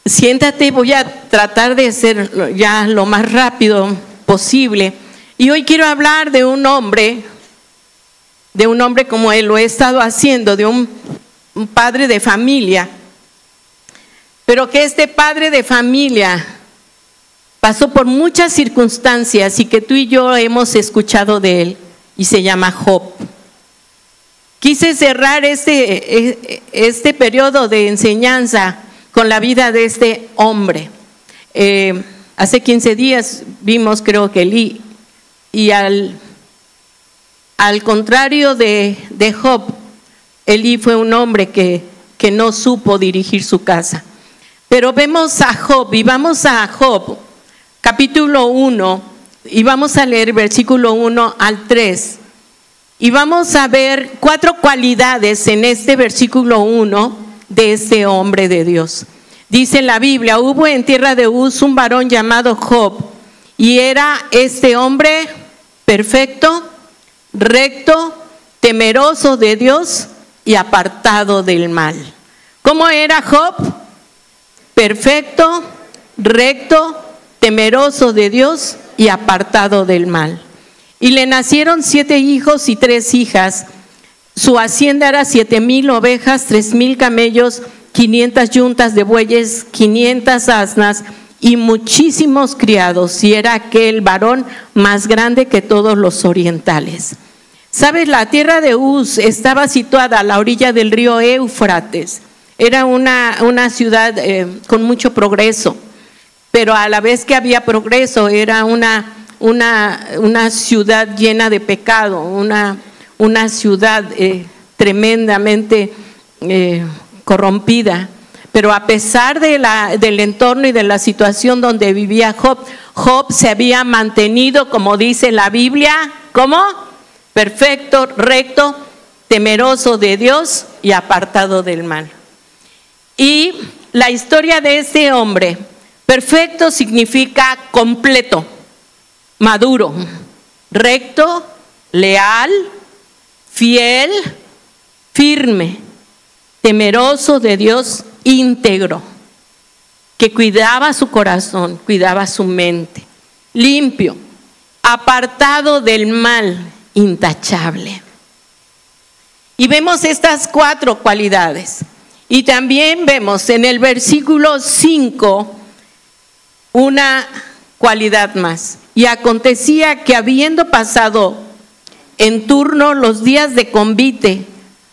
Siéntate, voy a tratar de ser ya lo más rápido posible. Y hoy quiero hablar de un hombre como él lo he estado haciendo, de un padre de familia. Pero que este padre de familia pasó por muchas circunstancias y que tú y yo hemos escuchado de él, y se llama Job. Quise cerrar este periodo de enseñanza con la vida de este hombre. Hace 15 días vimos, creo que Elí, y al contrario de Job, Elí fue un hombre que no supo dirigir su casa. Pero vemos a Job, y vamos a Job, capítulo 1, y vamos a leer versículo 1 al 3. Y vamos a ver 4 cualidades en este versículo 1 de este hombre de Dios. Dice en la Biblia: hubo en tierra de Uz un varón llamado Job, y era este hombre perfecto, recto, temeroso de Dios y apartado del mal. ¿Cómo era Job? Perfecto, recto, temeroso de Dios y apartado del mal. Y le nacieron 7 hijos y 3 hijas. Su hacienda era 7,000 ovejas, 3,000 camellos, 500 yuntas de bueyes, 500 asnas y muchísimos criados. Y era aquel varón más grande que todos los orientales. ¿Sabes? La tierra de Uz estaba situada a la orilla del río Éufrates. Era una ciudad con mucho progreso, pero a la vez que había progreso era una ciudad llena de pecado, una ciudad tremendamente corrompida. Pero a pesar del entorno y de la situación donde vivía Job, Job se había mantenido, como dice la Biblia, ¿cómo? Perfecto, recto, temeroso de Dios y apartado del mal. Y la historia de este hombre, perfecto significa completo, maduro, recto, leal, fiel, firme, temeroso de Dios, íntegro, que cuidaba su corazón, cuidaba su mente, limpio, apartado del mal, intachable. Y vemos estas 4 cualidades. Y también vemos en el versículo 5 una cualidad más. Y acontecía que habiendo pasado en turno los días de convite,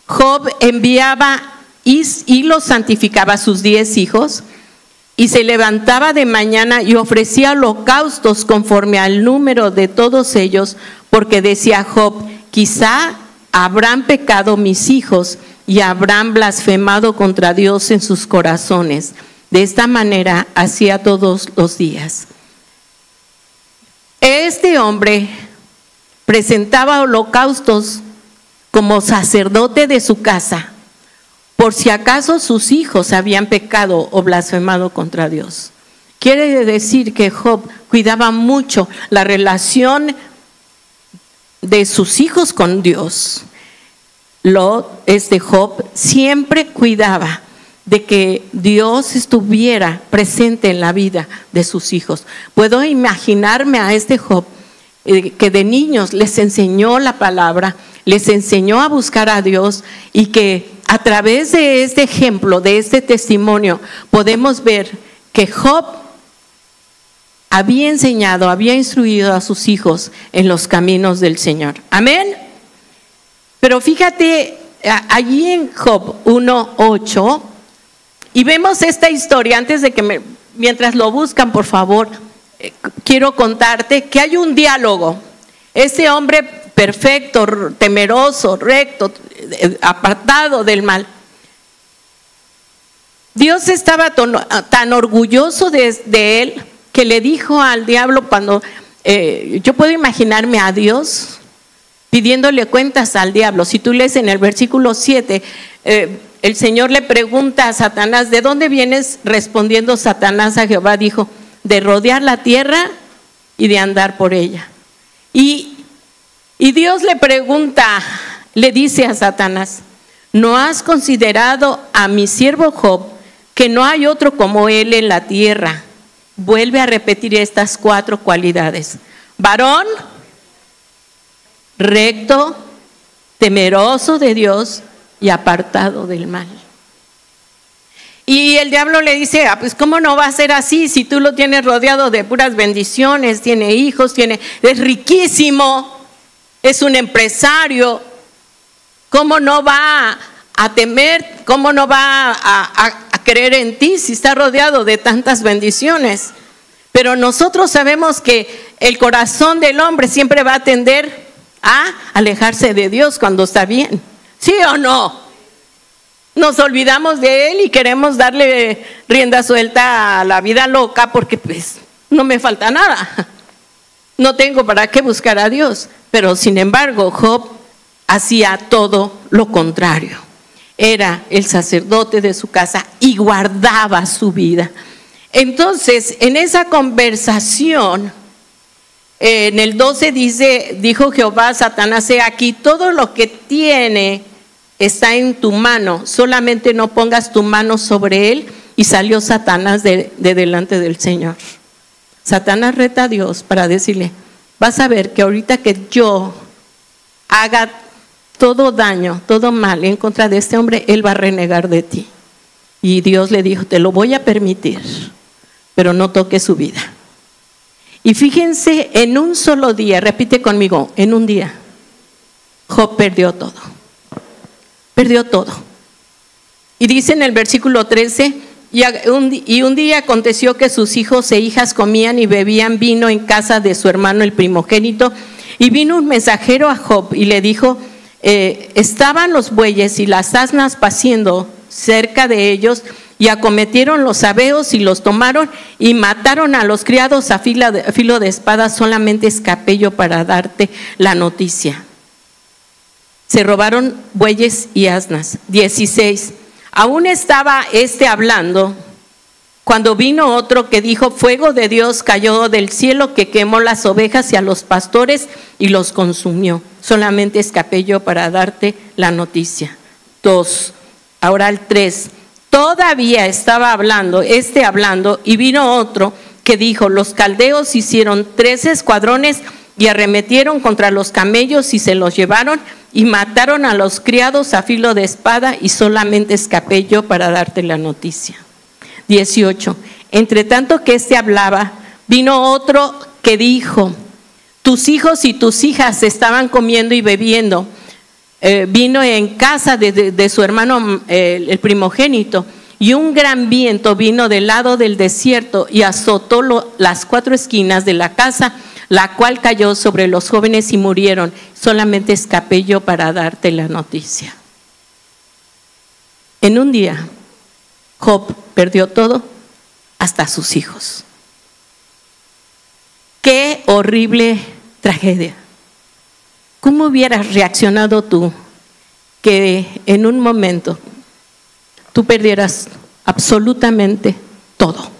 Job enviaba y los santificaba a sus 10 hijos, y se levantaba de mañana y ofrecía holocaustos conforme al número de todos ellos, porque decía Job: quizá habrán pecado mis hijos y habrán blasfemado contra Dios en sus corazones. De esta manera hacía todos los días. Este hombre presentaba holocaustos como sacerdote de su casa, por si acaso sus hijos habían pecado o blasfemado contra Dios. Quiere decir que Job cuidaba mucho la relación de sus hijos con Dios. Job siempre cuidaba de que Dios estuviera presente en la vida de sus hijos. Puedo imaginarme a este Job que de niños les enseñó la palabra, les enseñó a buscar a Dios, y que a través de este ejemplo, de este testimonio, podemos ver que Job había enseñado, había instruido a sus hijos en los caminos del Señor. Amén. Pero fíjate, allí en Job 1:8, y vemos esta historia. Antes de que mientras lo buscan, por favor, quiero contarte que hay un diálogo. Este hombre perfecto, temeroso, recto, apartado del mal. Dios estaba tan orgulloso de él que le dijo al diablo cuando, yo puedo imaginarme a Dios pidiéndole cuentas al diablo. Si tú lees en el versículo 7, el Señor le pregunta a Satanás: ¿de dónde vienes? Respondiendo Satanás a Jehová, dijo: de rodear la tierra y de andar por ella. Y Dios le pregunta, le dice a Satanás: ¿no has considerado a mi siervo Job, que no hay otro como él en la tierra. Vuelve a repetir estas 4 cualidades: varón, recto, temeroso de Dios y apartado del mal. Y el diablo le dice, pues ¿cómo no va a ser así si tú lo tienes rodeado de puras bendiciones, tiene hijos, es riquísimo, es un empresario? ¿Cómo no va a temer? ¿Cómo no va a creer en ti si está rodeado de tantas bendiciones? Pero nosotros sabemos que el corazón del hombre siempre va a tender a alejarse de Dios cuando está bien. ¿Sí o no? Nos olvidamos de Él y queremos darle rienda suelta a la vida loca porque pues no me falta nada. No tengo para qué buscar a Dios. Pero sin embargo, Job hacía todo lo contrario. Era el sacerdote de su casa y guardaba su vida. Entonces, en esa conversación, en el 12 dice, dijo Jehová a Satanás, he aquí todo lo que tiene está en tu mano, solamente no pongas tu mano sobre él. Y salió Satanás de delante del Señor. Satanás reta a Dios para decirle, vas a ver que ahorita que yo haga todo daño, todo mal en contra de este hombre, él va a renegar de ti. Y Dios le dijo, te lo voy a permitir, pero no toques su vida. Y fíjense, en un solo día, repite conmigo, en un día, Job perdió todo. Perdió todo. Y dice en el versículo 13, y un día aconteció que sus hijos e hijas comían y bebían vino en casa de su hermano el primogénito, y vino un mensajero a Job y le dijo, estaban los bueyes y las asnas paciendo cerca de ellos, y acometieron los sabeos y los tomaron y mataron a los criados a filo de espada, solamente escapé yo para darte la noticia. Se robaron bueyes y asnas. 16. Aún estaba hablando cuando vino otro que dijo, fuego de Dios cayó del cielo que quemó las ovejas y a los pastores y los consumió. Solamente escapé yo para darte la noticia. 2. Ahora el 3. Todavía estaba hablando y vino otro que dijo, los caldeos hicieron 3 escuadrones y arremetieron contra los camellos y se los llevaron y mataron a los criados a filo de espada, y solamente escapé yo para darte la noticia. 18. Entre tanto que hablaba, vino otro que dijo, tus hijos y tus hijas estaban comiendo y bebiendo vino en casa de su hermano el primogénito, y un gran viento vino del lado del desierto y azotó las 4 esquinas de la casa, la cual cayó sobre los jóvenes y murieron. Solamente escapé yo para darte la noticia. En un día, Job perdió todo, hasta sus hijos. Qué horrible tragedia. ¿Cómo hubieras reaccionado tú que en un momento tú perdieras absolutamente todo?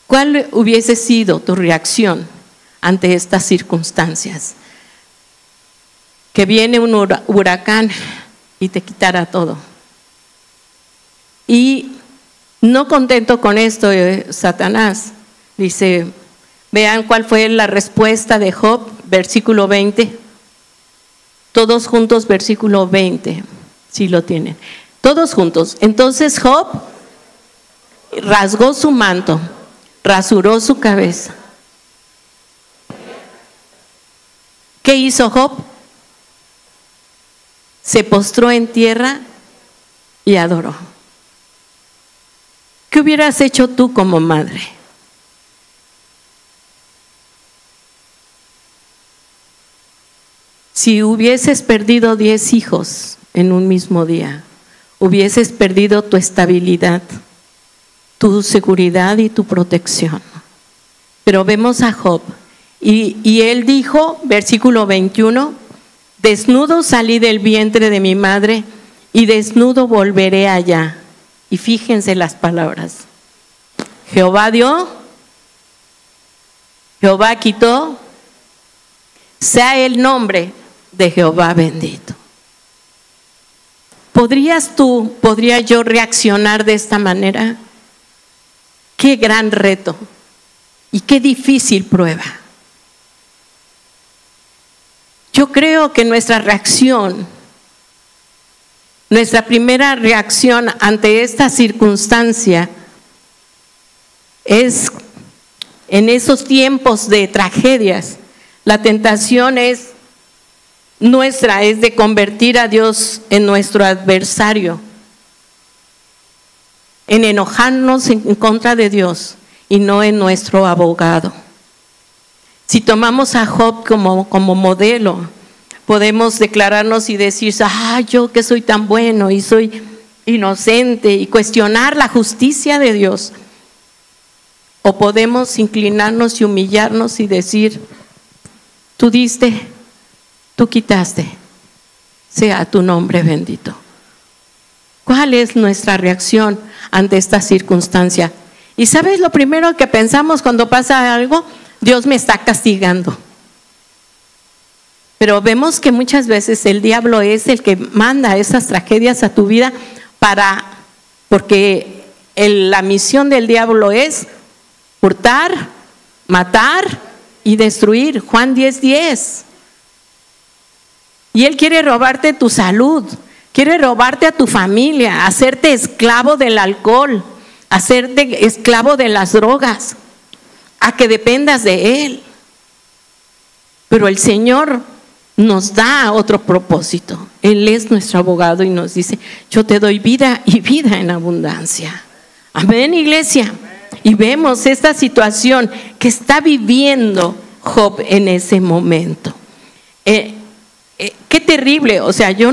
¿Cuál hubiese sido tu reacción ante estas circunstancias? Que viene un huracán y te quitara todo. Y no contento con esto, Satanás dice, vean cuál fue la respuesta de Job, versículo 20. Todos juntos, versículo 20, si lo tienen. Todos juntos. Entonces Job rasgó su manto, rasuró su cabeza. ¿Qué hizo Job? Se postró en tierra y adoró. ¿Qué hubieras hecho tú como madre? Si hubieses perdido 10 hijos en un mismo día, hubieses perdido tu estabilidad, tu seguridad y tu protección. Pero vemos a Job y él dijo, versículo 21, desnudo salí del vientre de mi madre y desnudo volveré allá. Y fíjense las palabras. Jehová dio, Jehová quitó, sea el nombre de Jehová bendito. ¿Podría yo reaccionar de esta manera? Qué gran reto y qué difícil prueba. Yo creo que nuestra primera reacción ante esta circunstancia es, en esos tiempos de tragedias, la tentación es de convertir a Dios en nuestro adversario, en enojarnos en contra de Dios y no en nuestro abogado. Si tomamos a Job como modelo, podemos declararnos y decir, yo que soy tan bueno y soy inocente, y cuestionar la justicia de Dios. O podemos inclinarnos y humillarnos y decir, tú diste, tú quitaste, sea tu nombre bendito. ¿Cuál es nuestra reacción ante esta circunstancia? Y ¿sabes lo primero que pensamos cuando pasa algo? Dios me está castigando. Pero vemos que muchas veces el diablo es el que manda esas tragedias a tu vida porque la misión del diablo es hurtar, matar y destruir. Juan 10:10. Y él quiere robarte tu salud, quiere robarte a tu familia, hacerte esclavo del alcohol, hacerte esclavo de las drogas, a que dependas de él. Pero el Señor nos da otro propósito. Él es nuestro abogado y nos dice, yo te doy vida y vida en abundancia. Amén, iglesia. Y vemos esta situación que está viviendo Job en ese momento. Qué terrible. O sea, yo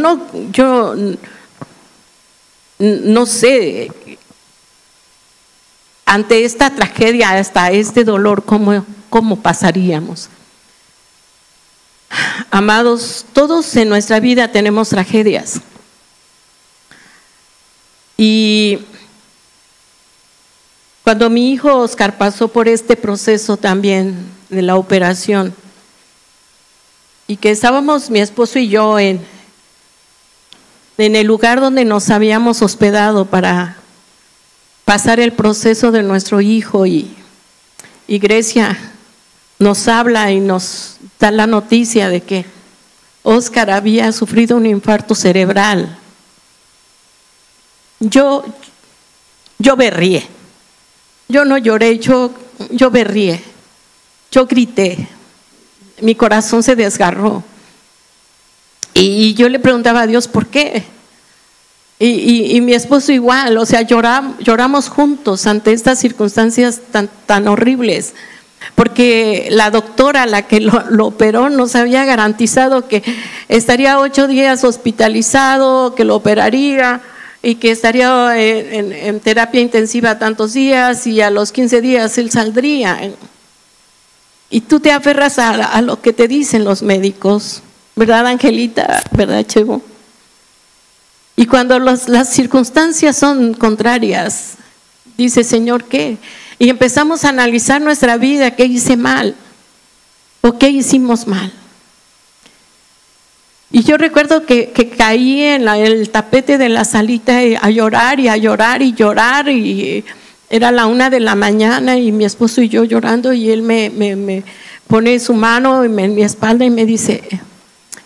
no sé, ante esta tragedia, hasta este dolor, ¿cómo pasaríamos? Amados, todos en nuestra vida tenemos tragedias. Y cuando mi hijo Oscar pasó por este proceso también de la operación, y que estábamos mi esposo y yo en el lugar donde nos habíamos hospedado para pasar el proceso de nuestro hijo, y Grecia nos habla y nos da la noticia de que Oscar había sufrido un infarto cerebral. Yo berrié. Yo no lloré, yo berrié. Yo grité. Mi corazón se desgarró. Y yo le preguntaba a Dios, ¿por qué? Y mi esposo igual, o sea, lloramos juntos ante estas circunstancias tan horribles. Porque la doctora, la que lo operó, nos había garantizado que estaría 8 días hospitalizado, que lo operaría y que estaría en terapia intensiva tantos días, y a los 15 días él saldría. Y tú te aferras a lo que te dicen los médicos, ¿verdad, Angelita? ¿Verdad, Chevo? Y cuando las circunstancias son contrarias, dice, Señor, ¿qué? Y empezamos a analizar nuestra vida, ¿qué hice mal? ¿O qué hicimos mal? Y yo recuerdo que caí en el tapete de la salita a llorar y a llorar y llorar, y era la 1 de la mañana y mi esposo y yo llorando, y él me pone su mano en mi espalda y me dice,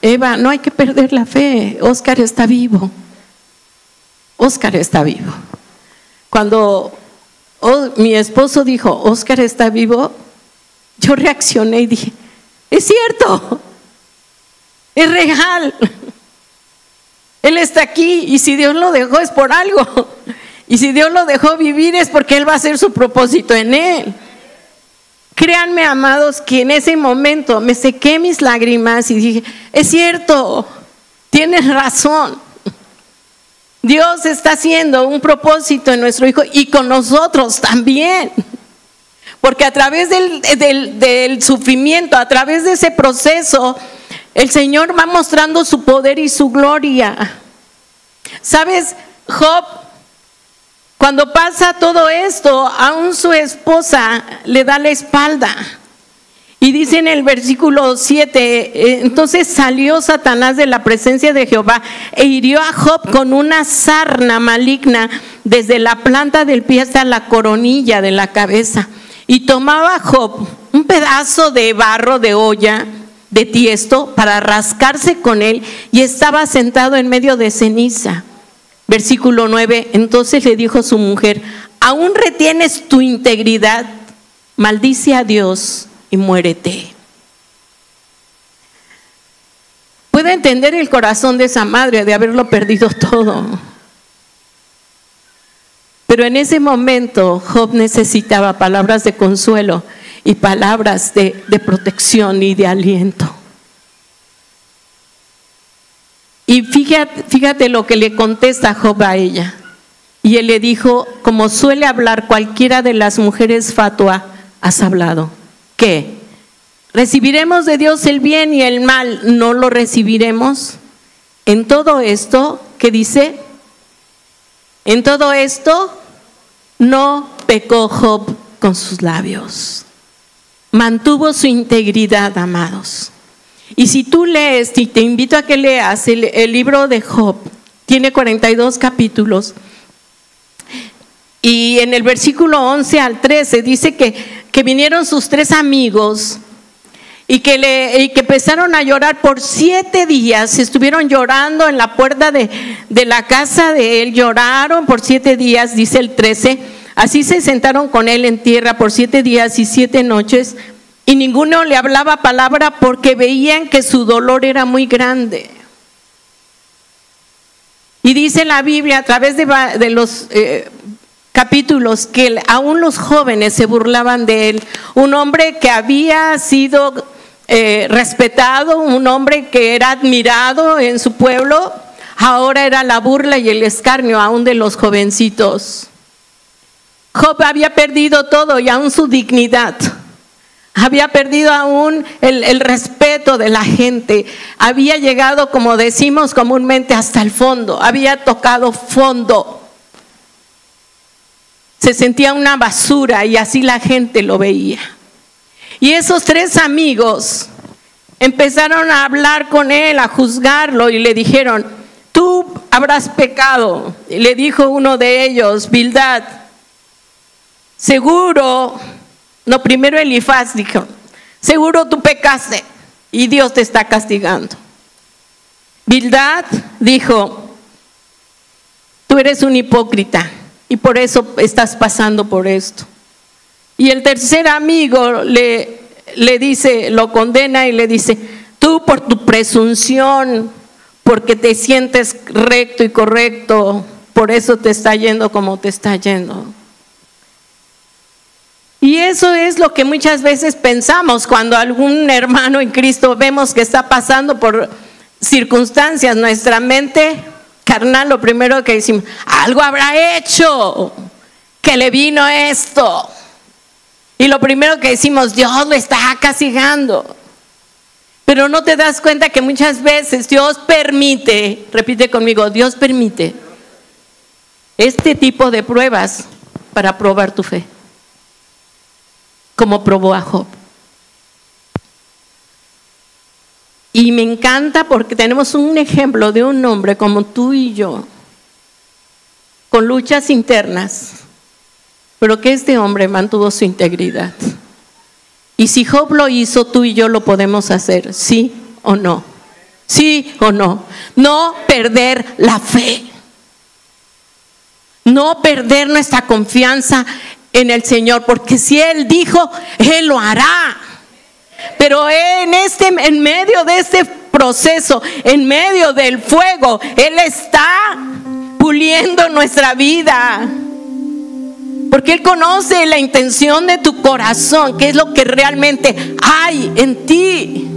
Eva, no hay que perder la fe, Oscar está vivo. Oscar está vivo. Cuando mi esposo dijo, Oscar está vivo, yo reaccioné y dije, es cierto, es real. Él está aquí, y si Dios lo dejó es por algo. Y si Dios lo dejó vivir es porque Él va a hacer su propósito en él. Créanme, amados, que en ese momento me sequé mis lágrimas y dije, es cierto, tienes razón. Dios está haciendo un propósito en nuestro hijo y con nosotros también. Porque a través del sufrimiento, a través de ese proceso, el Señor va mostrando su poder y su gloria. ¿Sabes? Job, cuando pasa todo esto, aún su esposa le da la espalda. Y dice en el versículo 7, entonces salió Satanás de la presencia de Jehová e hirió a Job con una sarna maligna desde la planta del pie hasta la coronilla de la cabeza. Y tomaba Job un pedazo de barro de olla de tiesto para rascarse con él y estaba sentado en medio de ceniza. Versículo 9, entonces le dijo su mujer, ¿aún retienes tu integridad? Maldice a Dios y muérete. Puedo entender el corazón de esa madre de haberlo perdido todo. Pero en ese momento Job necesitaba palabras de consuelo y palabras de protección y de aliento. Y fíjate lo que le contesta Job a ella. Y él le dijo, como suele hablar cualquiera de las mujeres fatua, has hablado. ¿Qué? ¿Recibiremos de Dios el bien y el mal? ¿No lo recibiremos? En todo esto, ¿qué dice? En todo esto no pecó Job con sus labios. Mantuvo su integridad, amados. Y si tú lees, y te invito a que leas el libro de Job, tiene 42 capítulos. Y en el versículo 11 al 13 dice que vinieron sus 3 amigos y que empezaron a llorar por 7 días. Estuvieron llorando en la puerta de la casa de él, lloraron por 7 días, dice el 13. Así se sentaron con él en tierra por 7 días y 7 noches y ninguno le hablaba palabra porque veían que su dolor era muy grande. Y dice la Biblia a través de los capítulos que aún los jóvenes se burlaban de él. Un hombre que había sido respetado, un hombre que era admirado en su pueblo, ahora era la burla y el escarnio aún de los jovencitos. Job había perdido todo y aún su dignidad. Había perdido aún el respeto de la gente. Había llegado, como decimos comúnmente, hasta el fondo. Había tocado fondo. Se sentía una basura y así la gente lo veía. Y esos 3 amigos empezaron a hablar con él, a juzgarlo y le dijeron, tú habrás pecado. Y le dijo uno de ellos, Bildad, seguro, no, primero Elifaz dijo, seguro tú pecaste y Dios te está castigando. Bildad dijo, tú eres un hipócrita y por eso estás pasando por esto. Y el tercer amigo le dice, lo condena y le dice, tú por tu presunción, porque te sientes recto y correcto, por eso te está yendo como te está yendo. Y eso es lo que muchas veces pensamos cuando algún hermano en Cristo vemos que está pasando por circunstancias. Nuestra mente carnal, lo primero que decimos, algo habrá hecho que le vino esto. Y lo primero que decimos, Dios lo está castigando. Pero no te das cuenta que muchas veces Dios permite, repite conmigo, Dios permite este tipo de pruebas para probar tu fe, como probó a Job. Y me encanta porque tenemos un ejemplo de un hombre como tú y yo, con luchas internas, pero que este hombre mantuvo su integridad. Y si Job lo hizo, tú y yo lo podemos hacer, ¿sí o no? ¿Sí o no? No perder la fe, no perder nuestra confianza en el Señor, porque si Él dijo, Él lo hará. Pero en medio de este proceso, en medio del fuego, Él está puliendo nuestra vida. Porque Él conoce la intención de tu corazón, qué es lo que realmente hay en ti.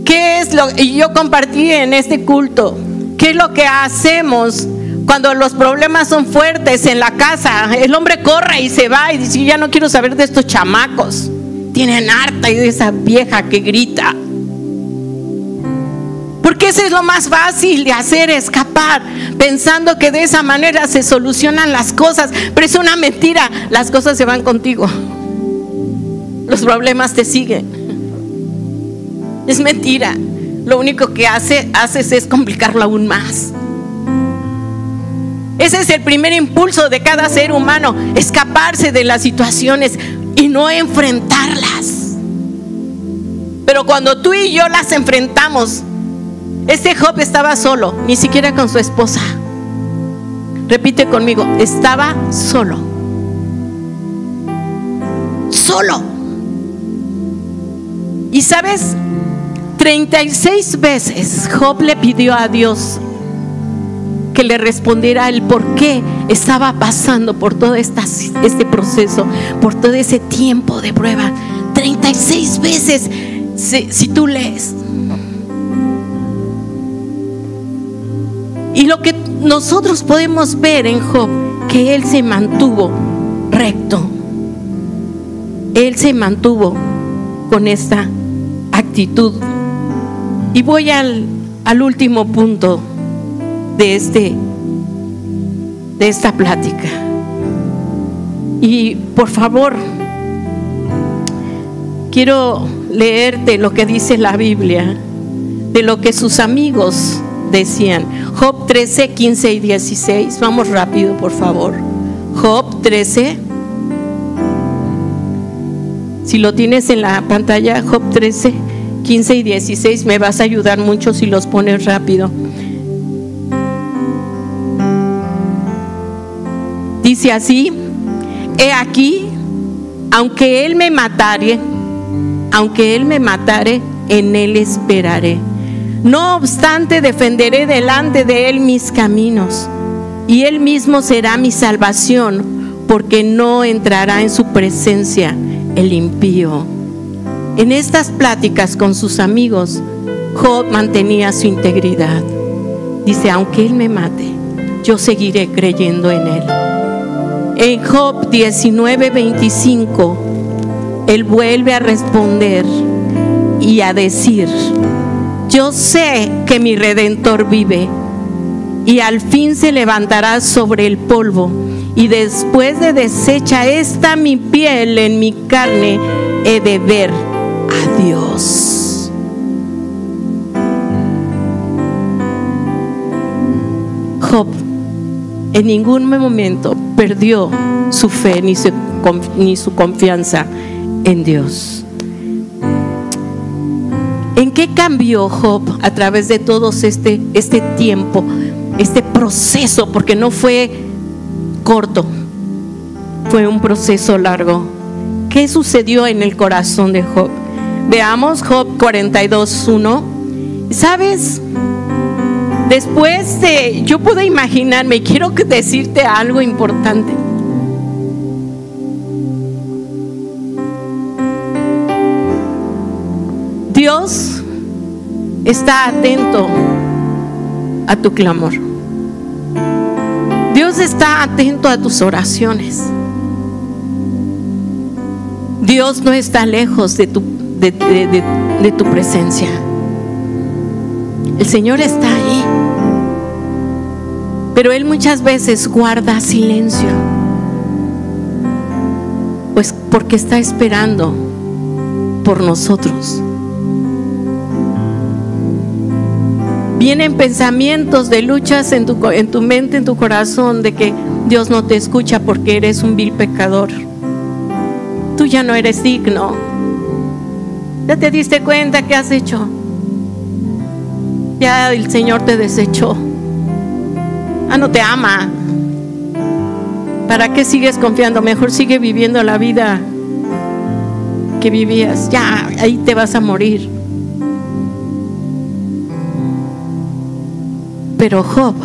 ¿Qué es lo y yo compartí en este culto? ¿Qué es lo que hacemos cuando los problemas son fuertes en la casa? El hombre corre y se va y dice, ya no quiero saber de estos chamacos. Tienen harta y de esa vieja que grita. Porque eso es lo más fácil de hacer, escapar, pensando que de esa manera se solucionan las cosas. Pero es una mentira, las cosas se van contigo. los problemas te siguen. Es mentira. Lo único que haces es complicarlo aún más. Ese es el primer impulso de cada ser humano, escaparse de las situaciones y no enfrentarlas. Pero cuando tú y yo las enfrentamos, este Job estaba solo, ni siquiera con su esposa. Repite conmigo, estaba solo. Solo. Y sabes, 36 veces Job le pidió a Dios que le respondiera el por qué estaba pasando por todo este proceso, por todo ese tiempo de prueba. 36 veces, si tú lees. Y lo que nosotros podemos ver en Job, que él se mantuvo recto. Él se mantuvo con esta actitud. Y voy al último punto de esta plática. Y por favor, quiero leerte lo que dice la Biblia, de lo que sus amigos decían. Job 13, 15 y 16. Vamos rápido, por favor. Job 13. Si lo tienes en la pantalla, Job 13, 15 y 16, me vas a ayudar mucho si los pones rápido. Dice así: he aquí, aunque él me matare, en él esperaré. No obstante, defenderé delante de él mis caminos, y él mismo será mi salvación, porque no entrará en su presencia el impío. En estas pláticas con sus amigos, Job mantenía su integridad. Dice, aunque él me mate, yo seguiré creyendo en él. En Job 19:25, él vuelve a responder y a decir: yo sé que mi Redentor vive y al fin se levantará sobre el polvo, y después de deshecha esta mi piel, en mi carne he de ver a Dios. Job en ningún momento perdió su fe ni su confianza en Dios. ¿En qué cambió Job a través de todo este tiempo, este proceso? Porque no fue corto, fue un proceso largo. ¿Qué sucedió en el corazón de Job? Veamos Job 42:1. ¿Sabes? Después yo puedo imaginarme, quiero decirte algo importante. Dios está atento a tu clamor. Dios está atento a tus oraciones. Dios no está lejos de tu presencia. El Señor está ahí, pero Él muchas veces guarda silencio, pues porque está esperando por nosotros. Vienen pensamientos de luchas en tu mente, en tu corazón, de que Dios no te escucha porque eres un vil pecador. Tú ya no eres digno. ¿Ya te diste cuenta qué has hecho? Ya el Señor te desechó. No te ama. ¿Para qué sigues confiando? Mejor sigue viviendo la vida que vivías. Ya, ahí te vas a morir. Pero Job,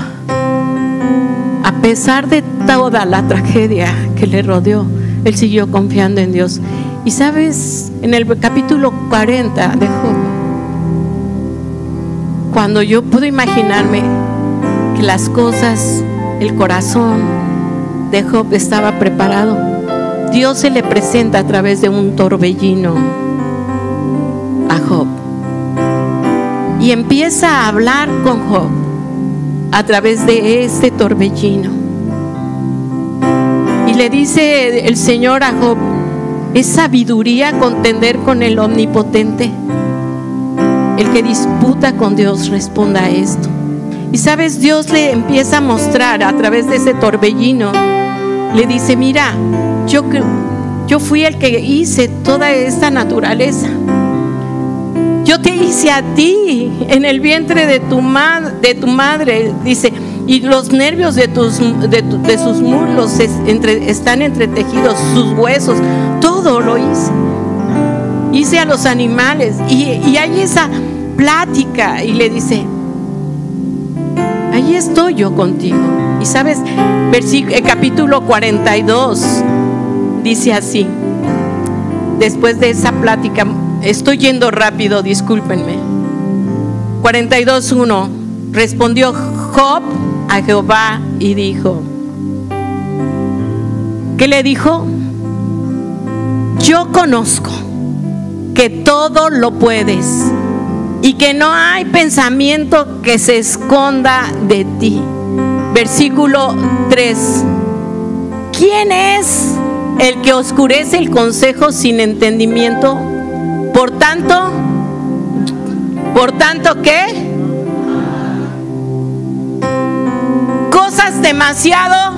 a pesar de toda la tragedia que le rodeó, él siguió confiando en Dios. Y sabes, en el capítulo 40 de Job, cuando yo puedo imaginarme que las cosas, el corazón de Job estaba preparado, Dios se le presenta a través de un torbellino a Job y empieza a hablar con Job a través de este torbellino. Y le dice el Señor a Job: Es sabiduría contender con el Omnipotente. El que disputa con Dios responda a esto. Y sabes, Dios le empieza a mostrar a través de ese torbellino. Le dice: mira, yo fui el que hice toda esta naturaleza. Yo te hice a ti en el vientre de tu madre, dice, y los nervios de sus muslos están entretejidos, sus huesos, todo lo hice. Hice a los animales, y hay esa plática, y le dice: ahí estoy yo contigo. Y sabes, capítulo 42 dice así, después de esa plática. Estoy yendo rápido, discúlpenme. 42:1. Respondió Job a Jehová y dijo, ¿qué le dijo? Yo conozco que todo lo puedes y que no hay pensamiento que se esconda de ti. Versículo 3. ¿Quién es el que oscurece el consejo sin entendimiento? Por tanto, ¿qué? Cosas demasiado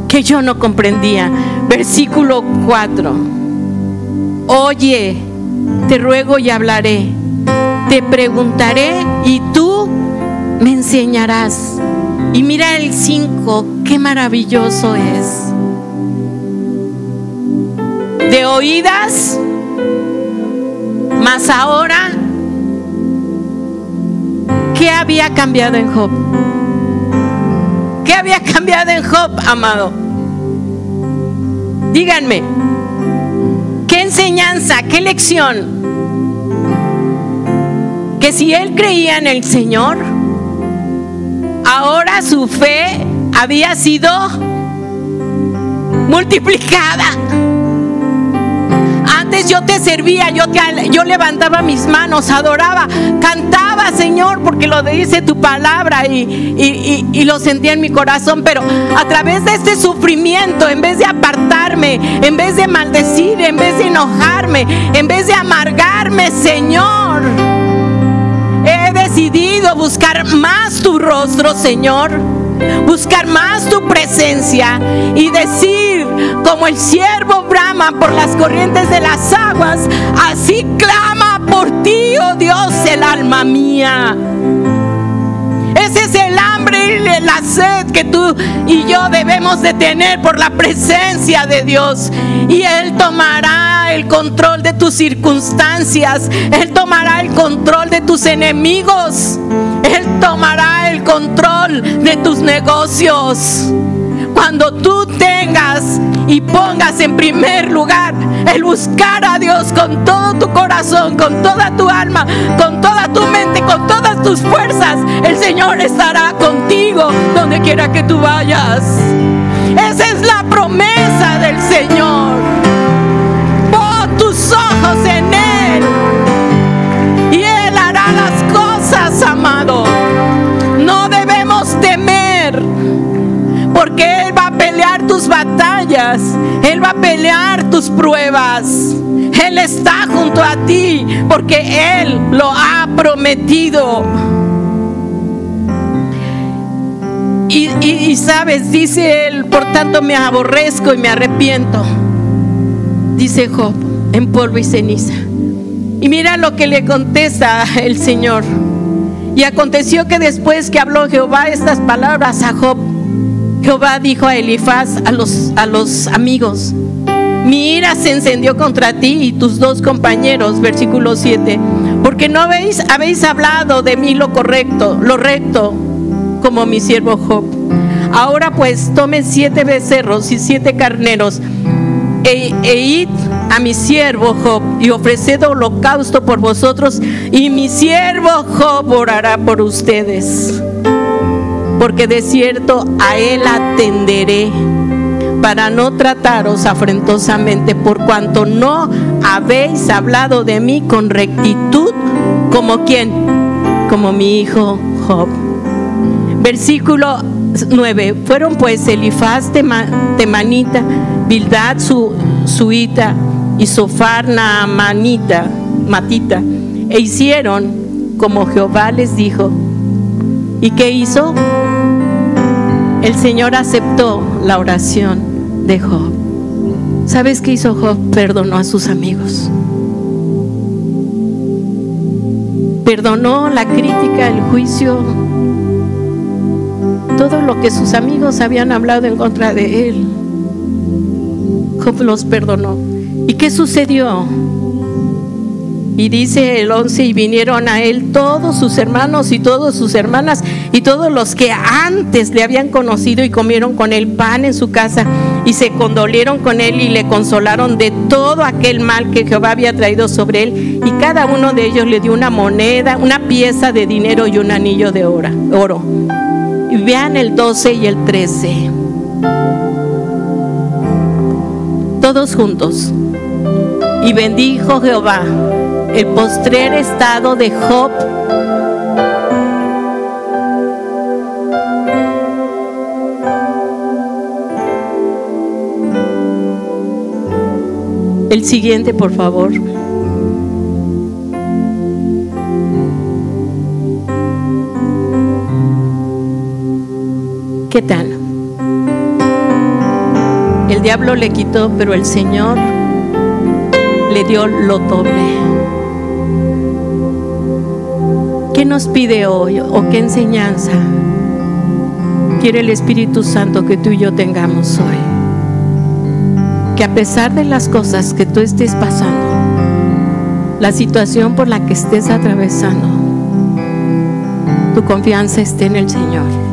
que yo no comprendía. Versículo 4. Oye, te ruego y hablaré, te preguntaré y tú me enseñarás. Y mira el 5, qué maravilloso es. De oídas, mas ahora, ¿qué había cambiado en Job? ¿Qué había cambiado en Job, amado? Díganme, ¿qué enseñanza, qué lección? Que si él creía en el Señor, ahora su fe había sido multiplicada. Antes yo te servía, yo levantaba mis manos, adoraba, cantaba, Señor, porque lo dice tu palabra y lo sentía en mi corazón. Pero a través de este sufrimiento, en vez de apartarme, en vez de maldecir, en vez de enojarme, en vez de amargarme, Señor, he decidido buscar más tu rostro, Señor, buscar más tu presencia y decir, como el siervo brama por las corrientes de las aguas, así clama por ti, oh Dios, el alma mía. Ese es el hambre y la sed que tú y yo debemos de tener por la presencia de Dios. Y Él tomará el control de tus circunstancias. Él tomará el control de tus enemigos. Él tomará el control de tus negocios. Cuando tú tengas y pongas en primer lugar el buscar a Dios con todo tu corazón, con toda tu alma, con toda tu mente, con todas tus fuerzas, el Señor estará contigo donde quiera que tú vayas. Esa es la promesa del Señor. Pon tus ojos en Él y Él hará las cosas, amado. No debemos temer, porque Él va a pelear tus batallas. Él va a pelear tus pruebas. Él está junto a ti porque Él lo ha prometido. Y sabes, dice Él, por tanto me aborrezco y me arrepiento, dice Job, en polvo y ceniza. Y mira lo que le contesta el Señor. Y aconteció que después que habló Jehová estas palabras a Job, Jehová dijo a Elifaz, a los amigos: mi ira se encendió contra ti y tus dos compañeros, versículo 7, porque no habéis hablado de mí lo recto, como mi siervo Job. Ahora pues tomen 7 becerros y 7 carneros e id a mi siervo Job y ofreced holocausto por vosotros, y mi siervo Job orará por ustedes, porque de cierto a él atenderé, para no trataros afrentosamente, por cuanto no habéis hablado de mí con rectitud. ¿Como quién? Como mi hijo Job. Versículo 9. Fueron pues Elifaz temanita, Bildad suita y Sofar naamanita, matita, e hicieron como Jehová les dijo. ¿Y qué hizo? El Señor aceptó la oración de Job. ¿Sabes qué hizo Job? Perdonó a sus amigos. Perdonó la crítica, el juicio, todo lo que sus amigos habían hablado en contra de él. Job los perdonó. ¿Y qué sucedió? Y dice el 11, y vinieron a él todos sus hermanos y todas sus hermanas y todos los que antes le habían conocido y comieron con él pan en su casa y se condolieron con él y le consolaron de todo aquel mal que Jehová había traído sobre él, y cada uno de ellos le dio una moneda, una pieza de dinero y un anillo de oro. Y vean el 12 y el 13. Todos juntos. Y bendijo Jehová el postrer estado de Job el siguiente, por favor. ¿Qué tal? El diablo le quitó, pero el Señor le dio lo doble. ¿Qué nos pide hoy o qué enseñanza quiere el Espíritu Santo que tú y yo tengamos hoy? Que a pesar de las cosas que tú estés pasando, la situación por la que estés atravesando, tu confianza esté en el Señor.